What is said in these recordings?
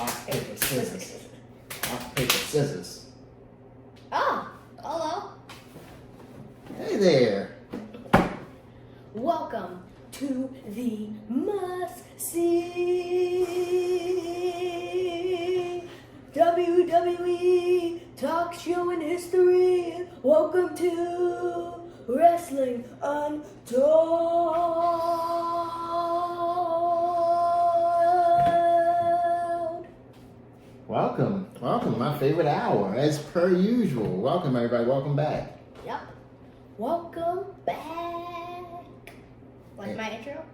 Rock, paper, scissors. Rock, paper, scissors. Oh, hello. Hey there. Welcome to the must-see WWE talk show in history. Welcome to Wrestling Untold. Welcome, my favorite hour, as per usual. Welcome, everybody. Welcome back. Yep. Welcome back. Like my intro?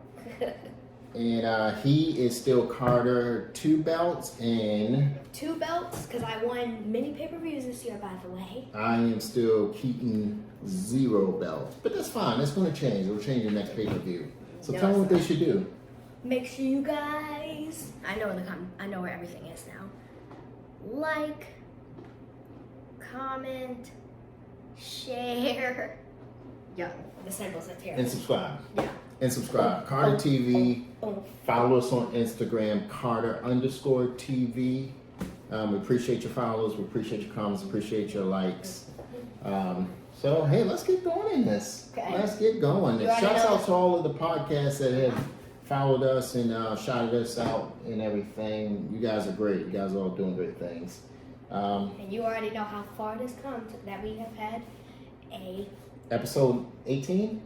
And he is still Carter, 2 belts, and 2 belts, because I won many pay-per-views this year, by the way. I am still Keaton, 0 belts. But that's fine. That's going to change. It'll change the next pay-per-view. So No, tell them what it's they not. should do. Make sure you guys, I know where everything is now. Like, comment, share. Yeah, the symbols are terrible. And subscribe. Yeah. And subscribe. Carter TV. Oh. Follow us on Instagram, Carter_TV. We appreciate your follows. We appreciate your comments. Appreciate your likes. So, hey, let's get going in this. Okay. Let's get going. You already Shouts know out to all of the podcasts that have followed us and shouted us out and everything. You guys are great. You guys are all doing great things. And you already know how far this comes, that we have had Episode 18?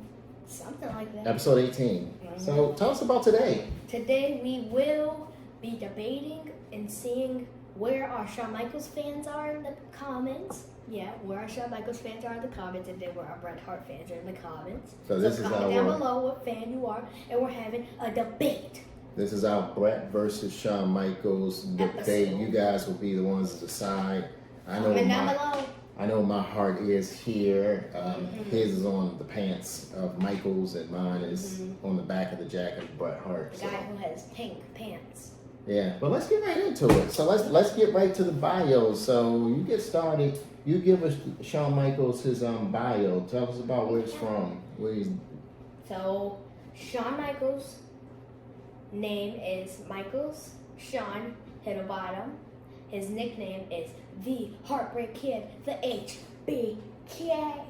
something like that. Episode 18. Mhm. So, tell us about today. Today we will be debating and seeing where our Shawn Michaels fans are in the comments. Yeah, where our Shawn Michaels fans are in the comments, and then where our Bret Hart fans are in the comments. So this is comment down our- below what fan you are, and we're having a debate. This is our Bret versus Shawn Michaels debate. Episode. You guys will be the ones to decide. Comment down below. I know my heart is here. Mhm. His is on the pants of Michaels, and mine is on the back of the jacket of Bret Hart. The So, guy who has pink pants. yeah, but let's get right into it. So let's get right to the bio. So you get started. You give us Shawn Michaels his bio. Tell us about where he's from. Where he's So, Shawn Michaels' name is Michaels Shawn Hiddenbottom. His nickname is the Heartbreak Kid, the HBK.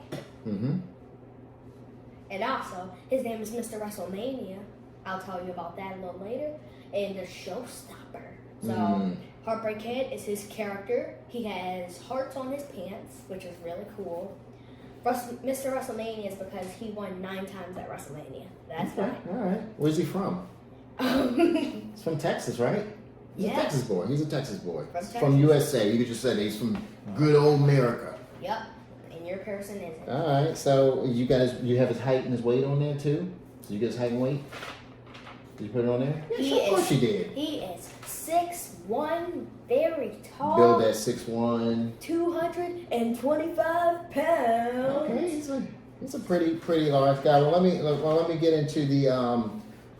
And also, his name is Mr. WrestleMania. I'll tell you about that a little later. And the Showstopper. So, Heartbreak Kid is his character. He has hearts on his pants, which is really cool. Mr. WrestleMania is because he won 9 times at WrestleMania. That's okay. All right. Where's he from? why. He's from Texas, right? He's Yeah. a Texas boy. He's a Texas boy. From From USA. You could just say that he's from good old America. Yep. And your person isn't. All right. So you have his height and his weight on there too. So you get his height and weight. Did you put it on there? Yeah, sure, of course you did. He is 6'1", very tall. Build that 6'1". 225 pounds. Okay, he's a pretty large guy. Well, let me get into the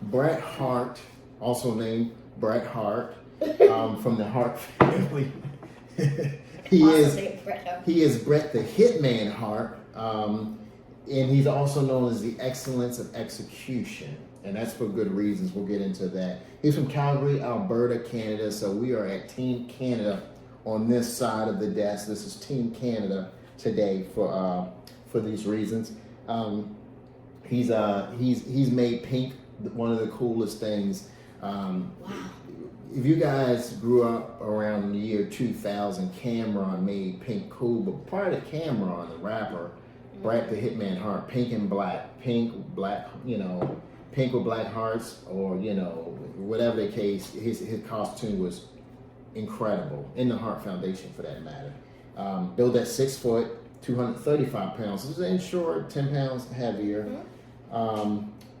Bret Hart, also named Bret Hart, from the Hart family. He is Bret the Hitman Hart, and he's also known as the Excellence of Execution, and that's for good reasons. We'll get into that. He's from Calgary, Alberta, Canada. So we are at Team Canada on this side of the desk. This is Team Canada today for these reasons. He's made pink one of the coolest things. Wow. If you guys grew up around the year 2000, Cameron made pink cool, but prior to Cameron, the rapper, Bret the Hitman Hart, pink and black, pink with black hearts, or whatever the case, his costume was incredible, in the Hart Foundation for that matter. Billed at 6 foot, 235 pounds. This is in short, 10 pounds heavier.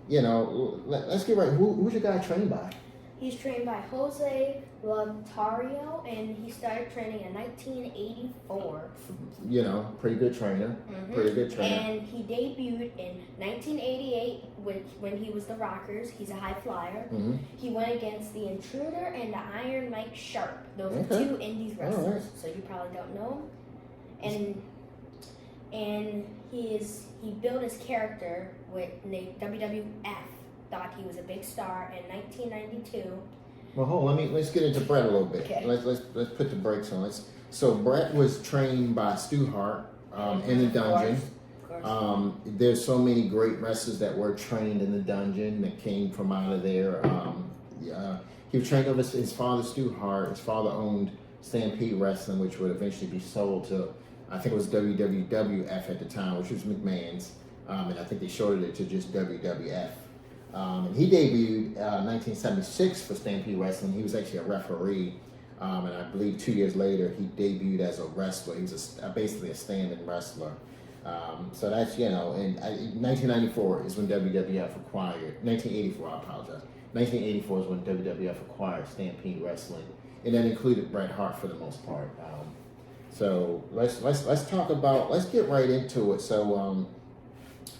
Let's get right. Who's your guy trained by? He's trained by Jose Lontario, and he started training in 1984. Pretty good trainer. Pretty good trainer. And he debuted in 1988 when he was the Rockers. He's a high flyer. He went against the Intruder and the Iron Mike Sharp. Those are 2 Indies wrestlers, so you probably don't know him. And he built his character with WWF. Thought he was a big star in 1992. Well, hold on, let's get into Bret a little bit. Okay. Let's put the brakes on. So Bret was trained by Stu Hart in the dungeon. Of course. There's so many great wrestlers that were trained in the dungeon that came from out of there. He was trained over his father, Stu Hart. His father owned Stampede Wrestling, which would eventually be sold to, I think it was WWF at the time, which was McMahon's. And I think they shortened it to just WWF. And he debuted 1976 for Stampede Wrestling. He was actually a referee. And I believe 2 years later, he debuted as a wrestler. He was basically a stand-in wrestler. So that's, in 1994 is when WWF acquired, 1984, I apologize. 1984 is when WWF acquired Stampede Wrestling. And that included Bret Hart for the most part. So let's get right into it. So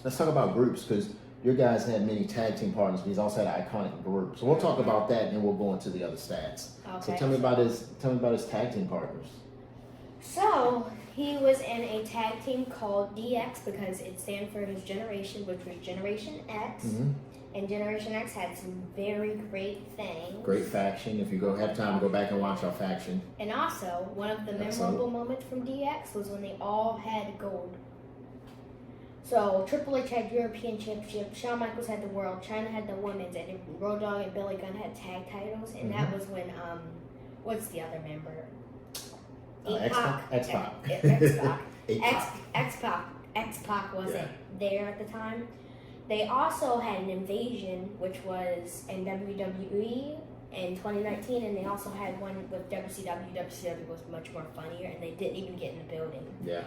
let's talk about groups, because your guys had many tag team partners, but he's also had an iconic group. So we'll talk about that, and then we'll go into the other stats. Okay. So tell me about his tag team partners. So he was in a tag team called DX because it stands for his generation, which was Generation X. Mm-hmm. And Generation X had some very great things. Great faction. If you have time, go back and watch our faction. And also, one of the memorable moments from DX was when they all had gold. So Triple H had European Championship, Shawn Michaels had the World, China had the Women's, and Road Dogg and Billy Gunn had tag titles. And that was when what's the other member? X-Pac wasn't there at the time. They also had an Invasion, which was in WWE in 2019, and they also had one with WCW. WCW was much more funnier, and they didn't even get in the building. Yeah.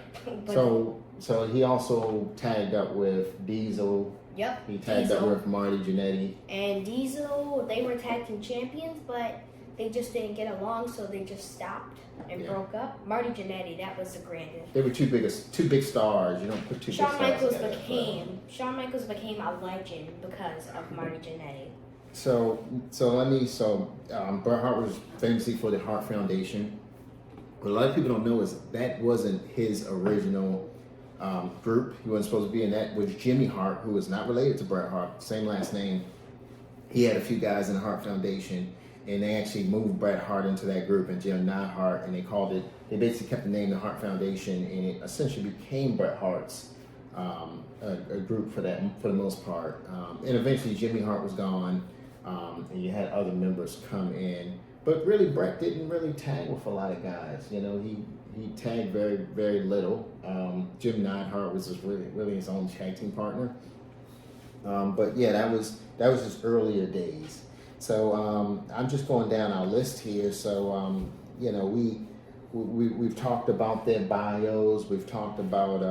So he also tagged up with Diesel. Yep. He tagged up with Marty Jannetty. And Diesel, they were tag team champions, but they just didn't get along, so they just stopped and broke up. Marty Jannetty, that was the grandest. They were two big stars. You don't put two big stars together. Shawn Michaels became a legend because of Marty Jannetty. Bret Hart was famously for the Hart Foundation. What a lot of people don't know is that wasn't his original group. He wasn't supposed to be in that. Was Jimmy Hart, who was not related to Bret Hart, same last name. He had a few guys in the Hart Foundation, and they actually moved Bret Hart into that group and Jim not Hart, and they basically kept the name the Hart Foundation, and it essentially became Bret Hart's a group for the most part. And eventually Jimmy Hart was gone, and you had other members come in. But really, Bret didn't really tag with a lot of guys. He tagged very, very little. Jim Neidhart was really his own tag team partner. But yeah, that was his earlier days. So I'm just going down our list here. So we've talked about their bios. We've talked about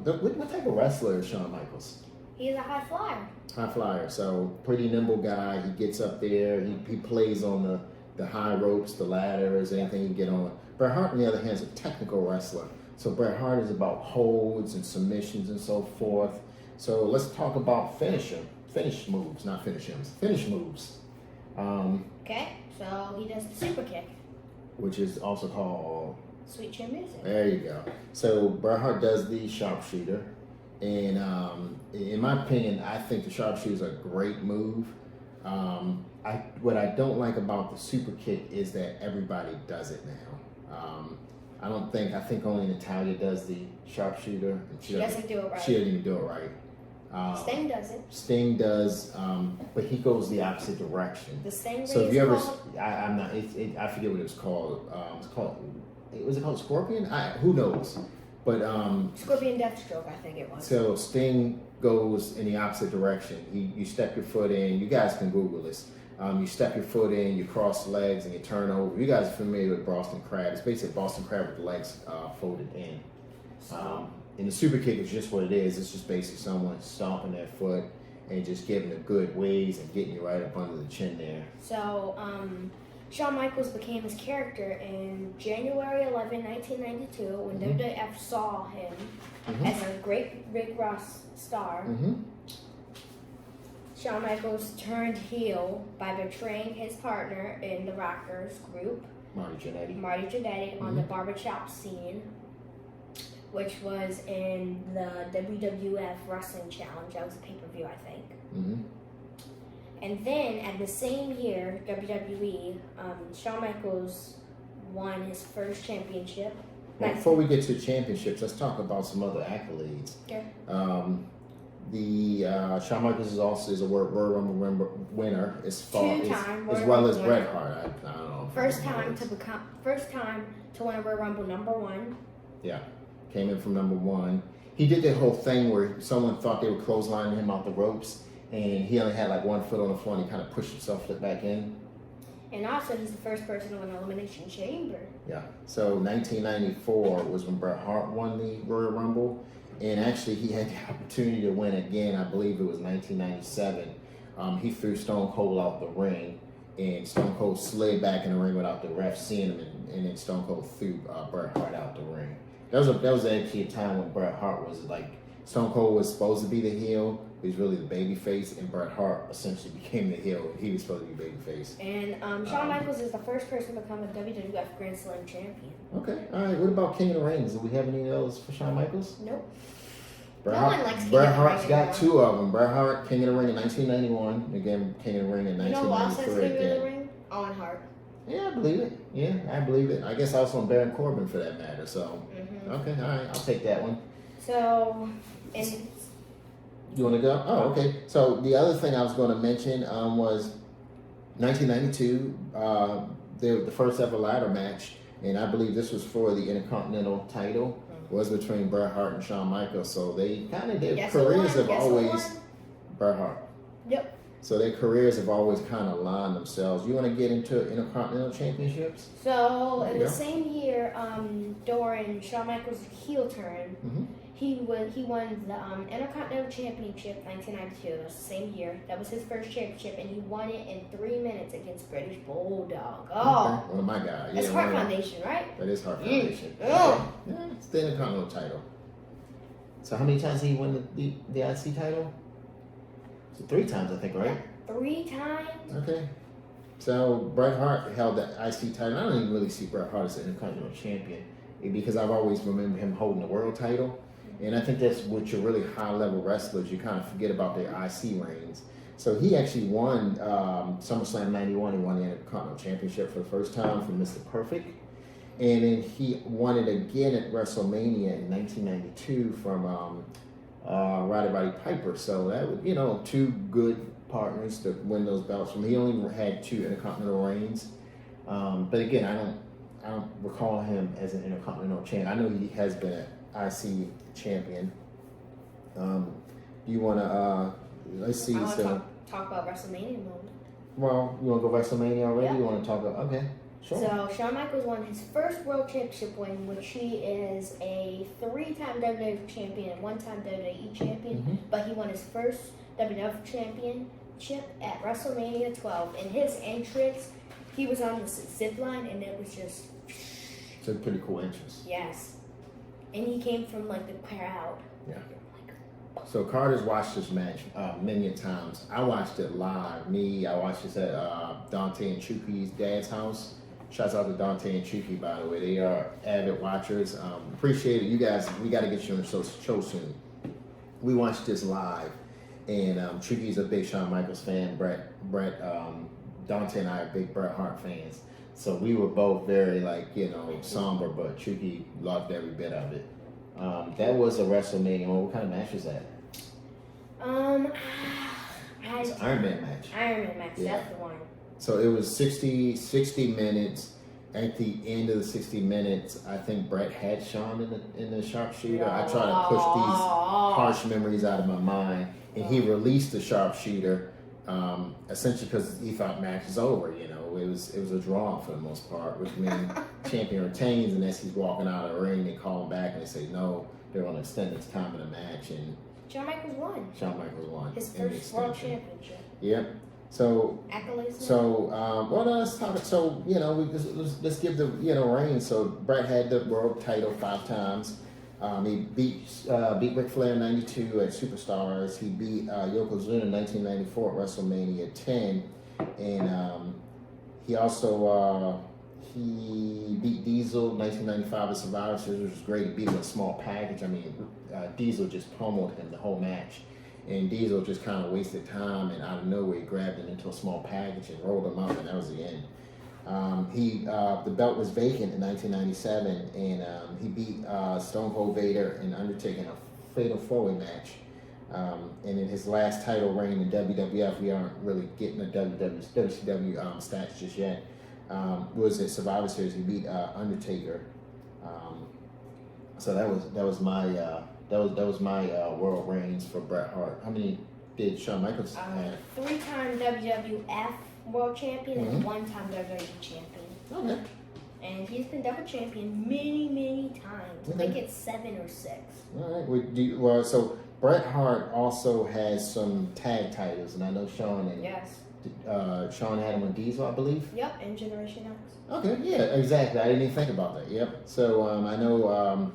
what type of wrestler is Shawn Michaels? He's a high flyer. High flyer. So pretty nimble guy. He gets up there. He plays on the high ropes, the ladders, anything he can get on. Bret Hart, on the other hand, is a technical wrestler. So Bret Hart is about holds and submissions and so forth. So let's talk about finish moves. Okay, so he does the super kick, which is also called Sweet Chin Music. There you go. So Bret Hart does the sharpshooter, and in my opinion, I think the sharpshooter is a great move. What I don't like about the super kick is that everybody does it now. I think only Natalia does the sharpshooter. She doesn't do it right. She doesn't even do it right. Sting does it. Sting does, but he goes the opposite direction. The Sting. So if you ever, I'm not. I forget what it was called. Was it called Scorpion? Who knows? But Scorpion Deathstroke, I think it was. So Sting goes in the opposite direction. You step your foot in. You guys can Google this. You step your foot in, you cross legs, and you turn over. You guys are familiar with Boston Crab. It's basically Boston Crab with the legs folded in. And the super kick is just what it is. It's just basically someone stomping their foot and just giving a good ways and getting you right up under the chin there. So, Shawn Michaels became his character in January 11, 1992, when WWF saw him as a great Rick Ross star. Shawn Michaels turned heel by betraying his partner in the Rockers group, Marty Jannetty, on the barbershop scene, which was in the WWF Wrestling Challenge. That was a pay-per-view, I think. And then at the same year, WWE, Shawn Michaels won his first championship. Well, before we get to championships, let's talk about some other accolades. Okay. Shawn Michaels is also a Royal Rumble winner as Two-time well as Royal Bret Rumble Hart. I don't know. First time to win a Royal Rumble #1. Yeah, came in from #1. He did that whole thing where someone thought they were clotheslining him out the ropes, and he only had like 1 foot on the floor, and he kind of pushed himself back in. And also, he's the first person to win an Elimination Chamber. Yeah. So 1994 was when Bret Hart won the Royal Rumble, and actually he had the opportunity to win again. I believe it was 1997. He threw Stone Cold out the ring, and Stone Cold slid back in the ring without the ref seeing him, and then Stone Cold threw Bret Hart out the ring. That was actually a time when Bret Hart was like, Stone Cold was supposed to be the heel, but he's really the baby face, and Bret Hart essentially became the heel. He was supposed to be baby face. And Shawn Michaels is the first person to become a WWF Grand Slam champion. Okay, all right. What about King of the Rings? Do we have any of those for Shawn Michaels? Nope. Bret No Hart, one likes King Bret of the Hart's Ring got anymore. 2 of them. Bret Hart, King of the Ring in 1991. Again, King of the Ring in You know who else has 1993 King of the again. Ring? Owen Hart. Yeah, I believe it. Yeah, I believe it. I guess also on Baron Corbin for that matter. So, Mm-hmm. okay, all right. I'll take that one. So, and You want to go? Oh, okay. So the other thing I was going to mention was 1992, the first ever ladder match, and I believe this was for the Intercontinental title, was between Bret Hart and Shawn Michaels. So they kind of, their guess who careers won? have Guess who always, won? Bret Hart. Yep. So their careers have always kind of aligned themselves. You want to get into Intercontinental Championships? So in Yeah. the same year, during Shawn Michaels' heel turn, Mhm. he won the Intercontinental Championship 1992. That's the same year. That was his first championship, and he won it in 3 minutes against British Bulldog. Oh, Okay. One of my guys. that's Yeah, Hart one of- Foundation, right? That is Hart Mm. Foundation. Oh. Yeah, it's the Intercontinental title. So how many times did he win the IC title? So 3 times, I think, right? 3 times. Okay. So Bret Hart held the IC title. I don't even really see Bret Hart as an Intercontinental Champion because I've always remembered him holding the world title. And I think that's what your really high-level wrestlers, you kind of forget about their IC reigns. So he actually won SummerSlam 91. He won the Intercontinental Championship for the first time from Mr. Perfect. And then he won it again at WrestleMania in 1992 from Roddy Piper. So that was, 2 good partners to win those belts from. He only had 2 Intercontinental reigns. But again, I don't recall him as an Intercontinental champion. I know he has been an IC champion. You want to, let's see. I want to So, talk about WrestleMania moment. well, you want to go WrestleMania already? Yeah. You want to talk about, okay, sure. So Shawn Michaels won his first World Championship win, which he is a 3-time WWE champion and 1-time WWE champion. Mhm. But he won his first WWF championship at WrestleMania 12. In his entrance, he was on the zip line, and it was just It's a pretty cool entrance. yes. And he came from like the crowd. Yeah. So Carter's watched this match many times. I watched it live. I watched this at Dante and Chuki's dad's house. Shouts out to Dante and Chuki, by the way. They are avid watchers. Appreciate it. You guys, we got to get you on the show soon. We watched this live, and Chuki's a big Shawn Michaels fan. Bret, Dante and I are big Bret Hart fans. So we were both very somber, but Chuki loved every bit of it. That was a WrestleMania. What kind of match was that? It's an Iron Man match. Iron Man match. Yeah. That's the one. So it was 60 minutes. At the end of the 60 minutes, I think Bret had Shawn in the sharpshooter. I try to push these harsh memories out of my mind, and he released the sharpshooter, essentially because he thought match is over. It was a draw for the most part, which means champion retains, and as he's walking out of the ring, they call him back and they say no, they're going to extend this time of the match, and Shawn Michaels won. Shawn Michaels won His in the first world extension. championship. Yep. So Accolades. let's talk. So let's give the reign. So Bret had the world title 5 times. He beat Ric Flair in '92 at Superstars. He beat Yokozuna in 1994 at WrestleMania 10, and he also he beat Diesel in 1995 at Survivor Series, which was great. He beat him in a small package. I mean, Diesel just pummeled him the whole match. and Diesel just kind of wasted time, and out of nowhere he grabbed him into a small package and rolled him up, and that was the end. The belt was vacant in 1997, and he beat Stone Cold Vader and Undertaker in a fatal four-way match. And in his last title reign in WWF, we aren't really getting the WCW stats just yet. Was at Survivor Series. He beat Undertaker. So that was my world reigns for Bret Hart. How many did Shawn Michaels have? 3-time WWF World Champion and 1-time WWE Champion. Okay. And he's been double champion many times. I think it's 7 or 6. All right. So Bret Hart also has some tag titles, and I know Shawn and Shawn had him on Diesel, I believe. Yep, and Generation X. Okay, yeah, exactly. I didn't even think about that. Yep. So I know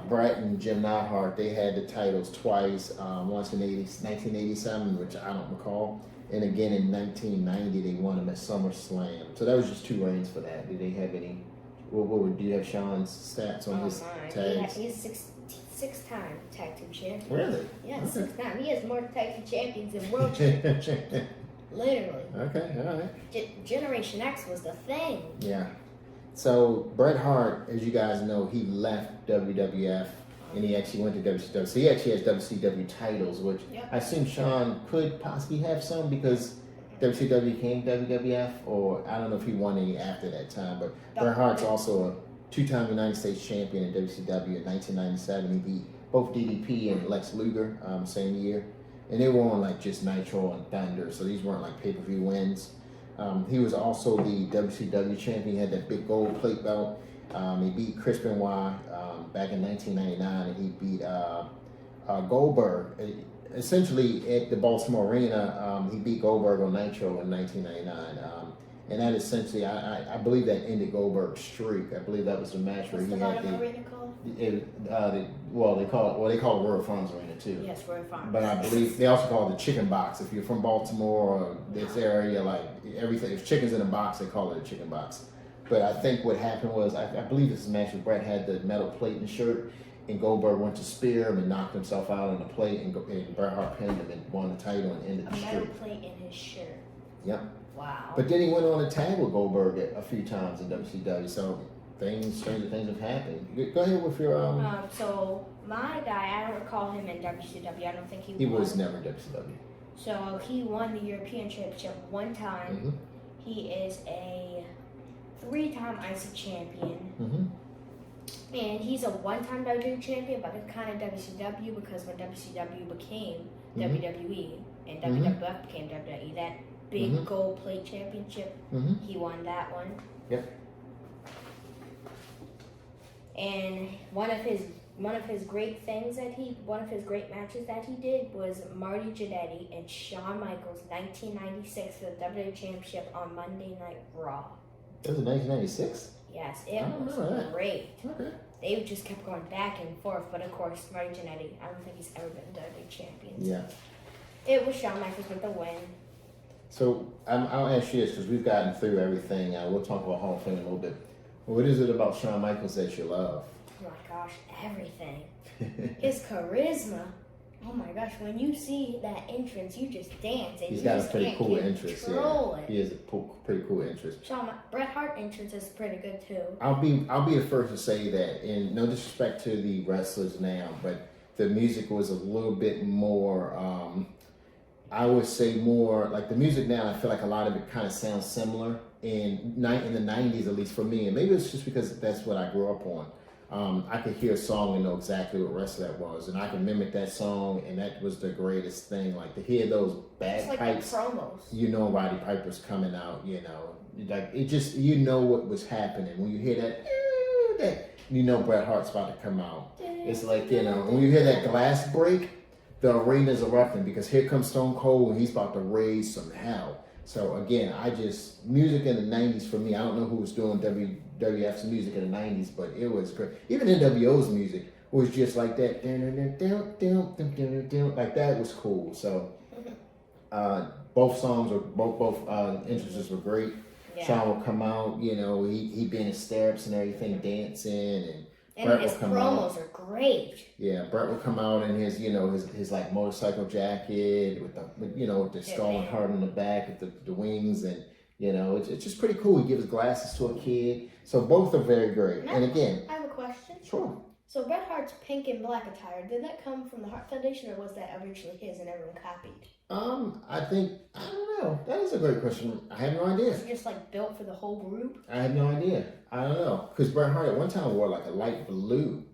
Bret and Jim Neidhart, they had the titles twice. Once in 1987, which I don't recall, and again in 1990 they won them at SummerSlam. So that was just 2 reigns for that. Did they have any? Do you have Shawn's stats on his tags? He's 6-time tag team champion. Really? Yeah, 6-time. He has more tag team champions than world champions. Literally. Okay, all right. Generation X was the thing. Yeah. So Bret Hart, as you guys know, he left WWF and he actually went to WCW. So he actually has WCW titles, which I assume Shawn could possibly have some because WCW became WWF, or I don't know if he won any after that time. But Bret Hart's also a 2-time United States champion in WCW in 1997. He beat both DDP and Lex Luger same year. And they were on like just Nitro and Thunder, so these weren't like pay-per-view wins. He was also the WCW champion. He had that big gold plate belt. He beat Chris Benoit back in 1999, and he beat Goldberg. Essentially, at the Baltimore Arena, he beat Goldberg on Nitro in 1999. And that essentially, I believe that ended Goldberg's streak. I believe that was the match where he had the arena called? They call it Royal Farms Arena too. Yes, Royal Farms. But I believe they also call it the chicken box. If you're from Baltimore or this area, like everything, if chicken's in a box, they call it a chicken box. But I think what happened was, I believe this match where Bret had the metal plate and shirt, and Goldberg went to spear him and knocked himself out on the plate, and Bret Hart pinned him and won the title and ended the streak. A metal plate in his shirt. Yep. Wow. But then he went on a tag with Goldberg a few times in WCW, so stranger things have happened. Go ahead with your So my guy, I don't recall him in WCW. I don't think he won. was never in WCW. So he won the European Championship 1 time. Mm-hmm. He is a 3-time IC champion. Mm-hmm. And he's a 1-time WWE champion, but it's kind of WCW because when WCW became WWE and WWF became WWE, that big gold plate championship, he won that one. Yep. And one of his great matches that he did was Marty Jannetty and Shawn Michaels 1996 for the WWE Championship on Monday Night Raw. That was in 1996? Yes, it was great. Okay. They just kept going back and forth, but of course, Marty Jannetty, I don't think he's ever been WWE champion. Yeah. It was Shawn Michaels with the win. So I'll ask you this because we've gotten through everything. We'll talk about Hall of Fame in a little bit. What is it about Shawn Michaels that you love? Oh my gosh, everything. His charisma. Oh my gosh, when you see that entrance, you just dance. And He's got a pretty cool entrance. Yeah. He has a pretty cool entrance. Bret Hart entrance is pretty good too. I'll be the first to say that, and no disrespect to the wrestlers now, but the music was a little bit more. I would say more like the music now. I feel like a lot of it kind of sounds similar in the 90s, at least for me, and maybe it's just because that's what I grew up on. I could hear a song and know exactly what wrestler that was, and I could mimic that song, and that was the greatest thing. Like to hear those bagpipes, like promos. You know, Roddy Piper's coming out. You know, like it just what was happening when you hear that. You know, Bret Hart's about to come out. It's like when you hear that glass break, the arena's erupting because here comes Stone Cold and he's about to raise some hell. So again, music in the 90s for me, I don't know who was doing WWF's music in the 90s, but it was great. Even NWO's music was just like that. Like that was cool. So both songs or both entrances were great. Yeah. Shawn would come out, he'd be in his stirrups and everything, dancing, and And Bret his will come out. promos are great. Yeah, Bret will come out in his, his like motorcycle jacket with with the skull and heart on the back with the wings, and it's just pretty cool. He gives glasses to a kid, so both are very great. And again, I have a question. Sure. So Bret Hart's pink and black attire, did that come from the Hart Foundation, or was that originally his and everyone copied? I don't know. That is a great question. I have no idea. Was it just like built for the whole group? I have no idea. I don't know. Because Bret Hart at one time wore like a light blue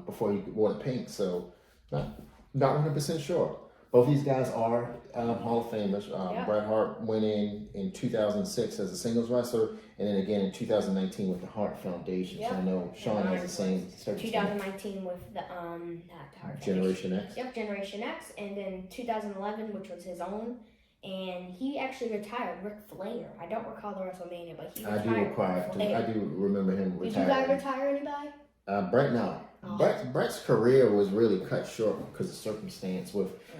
before he wore the pink. So not 100% sure. Both these guys are Hall of Famers. Bret Hart went in 2006 as a singles wrestler, and then again in 2019 with the Hart Foundation. So I know Shawn has the same circumstance. 2019 with the not Hart Generation X. Yep, Generation X, and then 2011, which was his own. And he actually retired Ric Flair. I don't recall the WrestleMania, but he retired. I do remember him retiring. Did you guys retire anybody? Bret, no. Oh. Bret's career was really cut short because of circumstance.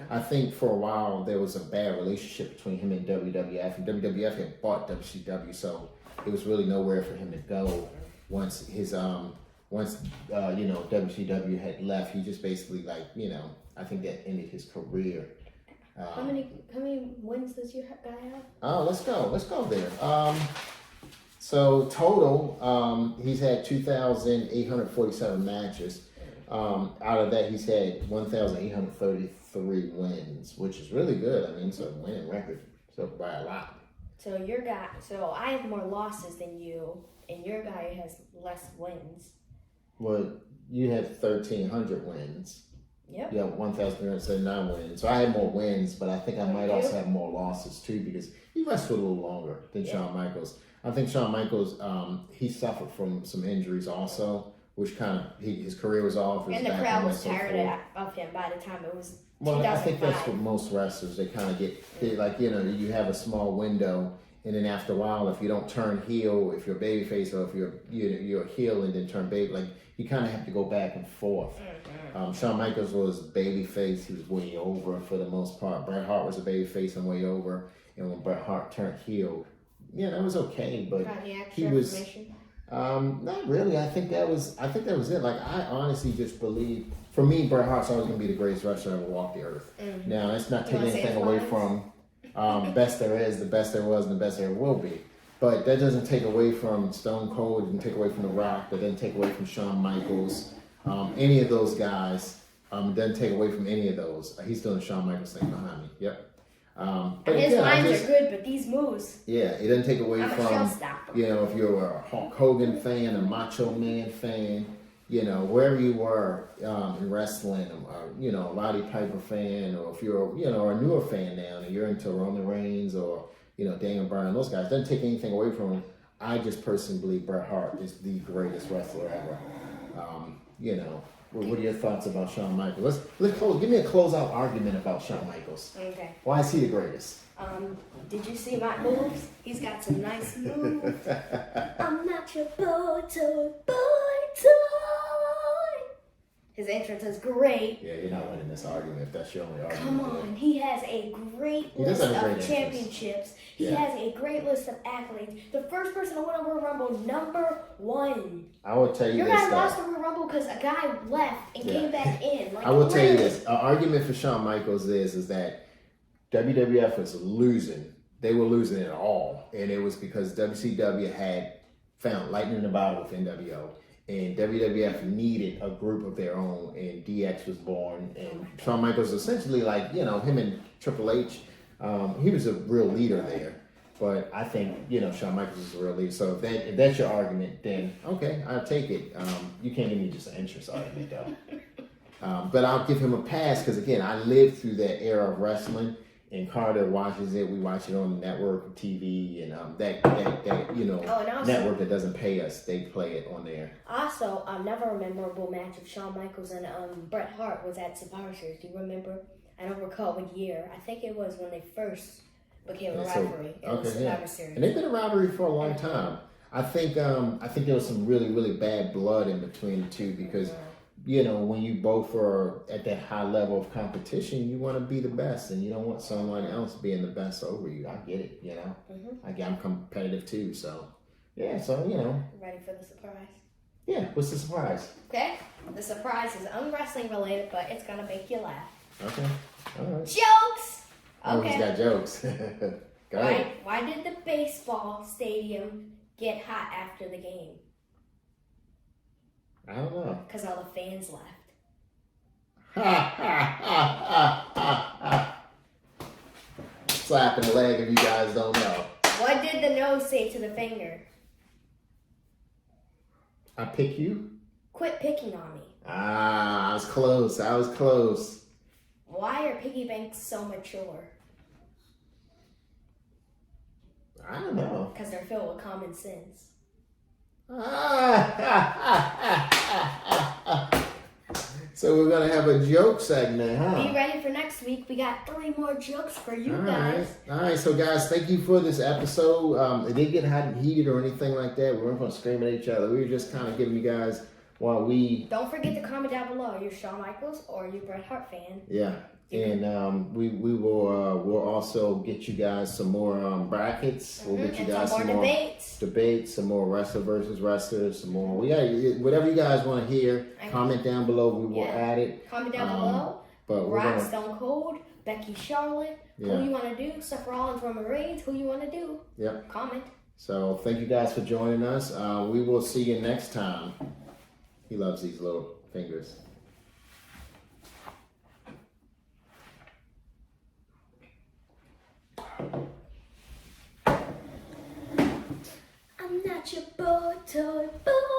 I think for a while there was a bad relationship between him and WWF, and WWF had bought WCW, so it was really nowhere for him to go. Once WCW had left, he just basically I think that ended his career. How many wins does your guy have? Oh, let's go there. So total, he's had 2,847 matches. Out of that, he's had 1,833 wins, which is really good. I mean, it's a winning record, so by a lot. So I have more losses than you, and your guy has less wins. Well, you have 1,300 wins. Yep. You have 1,379 wins. So I had more wins, but I think I might also have more losses too because he wrestled a little longer than Shawn Michaels. I think Shawn Michaels, he suffered from some injuries also, which his career was off. And the crowd was tired of him by the time it was 2005. Well, I think that's what most wrestlers, they kind of get, you have a small window, and then after a while, if you don't turn heel, if you're babyface, or if you're a heel and then turn baby, you kind of have to go back and forth. Mm-hmm. Shawn Michaels was babyface, he was way over for the most part. Bret Hart was a babyface and way over, and when Bret Hart turned heel, it was okay, but he was not really. I think that was it. I honestly just believe, for me, Bret Hart's always gonna be the greatest wrestler ever walk the earth. Mm-hmm. Now that's not taking anything away from best there is, the best there was, and the best there will be. But that doesn't take away from Stone Cold, it doesn't take away from The Rock, that doesn't take away from Shawn Michaels, any of those guys. It doesn't take away from any of those. He's doing the Shawn Michaels thing behind me. Yep. But his lines are good, but these moves. Yeah, it doesn't take away from, if you're a Hulk Hogan fan, a Macho Man fan, wherever you were in wrestling, a Roddy Piper fan, or if you're, a newer fan now and you're into Roman Reigns or, Daniel Bryan, those guys, doesn't take anything away from them. I just personally believe Bret Hart is the greatest wrestler ever. What are your thoughts about Shawn Michaels? Let's close. Give me a closeout argument about Shawn Michaels. Okay. Why is he the greatest? Did you see my moves? He's got some nice moves. I'm not your boy toy. His entrance is great. Yeah, you're not winning this argument if that's your only argument. Come on, he has a great list of championships. He has a great list of accolades. The first person to win a Royal Rumble, #1. I will tell you your this. guy lost the Royal Rumble because a guy left and came back in. I will tell you this. An argument for Shawn Michaels is that WWF was losing. They were losing it all. And it was because WCW had found lightning in the bottle with NWO. And WWF needed a group of their own, and DX was born. And Shawn Michaels essentially him and Triple H, he was a real leader there. But I think, Shawn Michaels is a real leader. So if that's your argument, then okay, I'll take it. You can't give me just an interest argument though. But I'll give him a pass because again, I lived through that era of wrestling. And Carter watches it. We watch it on the network TV, and that network that doesn't pay us, they play it on there. Also, another memorable match of Shawn Michaels and Bret Hart was at Survivor Series. Do you remember? I don't recall what year. I think it was when they first became a rivalry. Survivor Series. And they've been a rivalry for a long time. I think there was some really, really bad blood in between the two because. When you both are at that high level of competition, you want to be the best, and you don't want someone else being the best over you. I get it, Mm-hmm. I'm competitive too, so yeah. So Ready for the surprise? Yeah, what's the surprise? Okay? The surprise is unwrestling related, but it's gonna make you laugh. Okay. All right. Jokes! Oh, he's Okay. got jokes. Go ahead. Why did the baseball stadium get hot after the game? I don't know. Because all the fans left. Slapping the leg if you guys don't know. What did the nose say to the finger? I pick you? Quit picking on me. I was close. I was close. Why are piggy banks so mature? I don't know. Because they're filled with common sense. So we're gonna have a joke segment, huh? Be ready for next week. We got 3 more jokes for you guys. All right. So guys, thank you for this episode. It didn't get hot and heated or anything like that. We weren't gonna scream at each other. We were just kind of giving you guys while we. Don't forget to comment down below. Are you a Shawn Michaels or are you a Bret Hart fan? Yeah. And we will we'll also get you guys some more brackets. We'll get you guys some more debates, some more wrestler versus wrestlers, some more. We got whatever you guys want to hear. Comment down below. We will add it. Comment down below. But we're Rock, gonna, Stone Cold, Becky, Charlotte. Who you want to do? Seth Rollins, Roman Reigns. Who you want to do? Yep. Comment. So thank you guys for joining us. We will see you next time. He loves these little fingers. I'm not your boy toy boy.